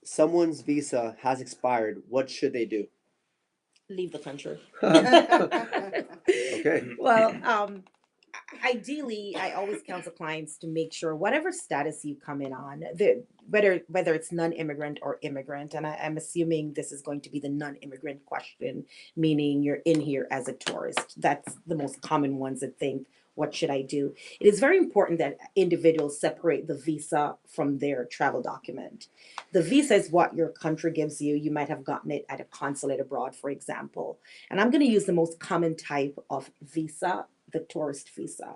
someone's visa has expired, what should they do? Leave the country. Okay. Well, ideally, I always counsel clients to make sure whatever status you come in on, whether it's non-immigrant or immigrant, and I'm assuming this is going to be the non-immigrant question, meaning you're in here as a tourist. That's the most common ones that think, what should I do? It is very important that individuals separate the visa from their travel document. The visa is what your country gives you. You might have gotten it at a consulate abroad, for example. And I'm going to use the most common type of visa, the tourist visa.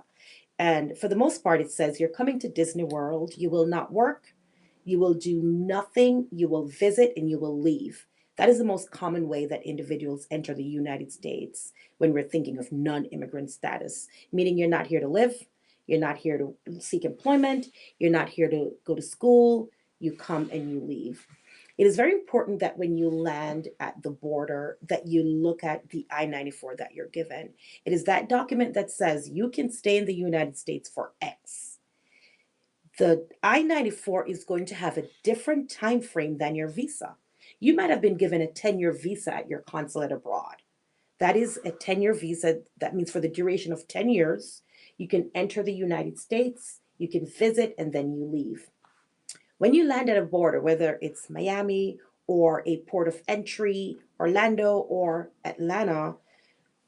And for the most part, it says you're coming to Disney World, you will not work, you will do nothing, you will visit, and you will leave. That is the most common way that individuals enter the United States when we're thinking of non immigrant status, meaning you're not here to live, you're not here to seek employment, you're not here to go to school, you come and you leave. It is very important that when you land at the border that you look at the I-94 that you're given. It is that document that says you can stay in the United States for X. The I-94 is going to have a different time frame than your visa. You might have been given a 10-year visa at your consulate abroad. That is a 10-year visa. That means for the duration of 10 years, you can enter the United States, you can visit, and then you leave. When you land at a border, whether it's Miami or a port of entry, Orlando or Atlanta,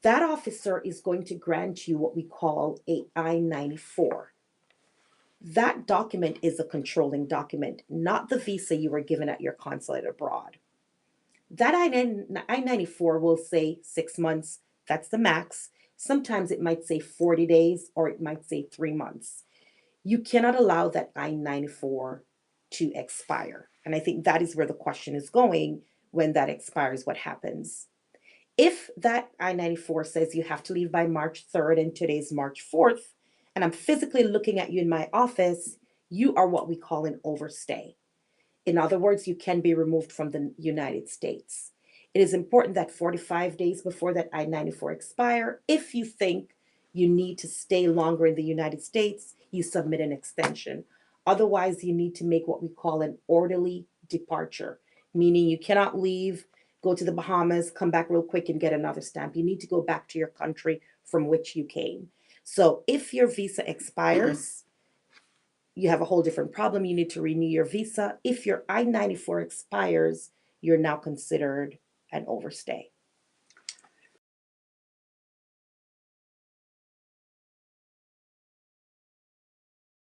that officer is going to grant you what we call a I-94. That document is a controlling document, not the visa you were given at your consulate abroad. That I-94 will say 6 months, that's the max. Sometimes it might say 40 days or it might say 3 months. You cannot allow that I-94 to expire. And I think that is where the question is going. When that expires, what happens? If that I-94 says you have to leave by March 3rd and today's March 4th, and I'm physically looking at you in my office, you are what we call an overstay. In other words, you can be removed from the United States. It is important that 45 days before that I-94 expire, if you think you need to stay longer in the United States, you submit an extension. Otherwise, you need to make what we call an orderly departure, meaning you cannot leave, go to the Bahamas, come back real quick and get another stamp. You need to go back to your country from which you came. So if your visa expires, you have a whole different problem. You need to renew your visa. If your I-94 expires, you're now considered an overstay.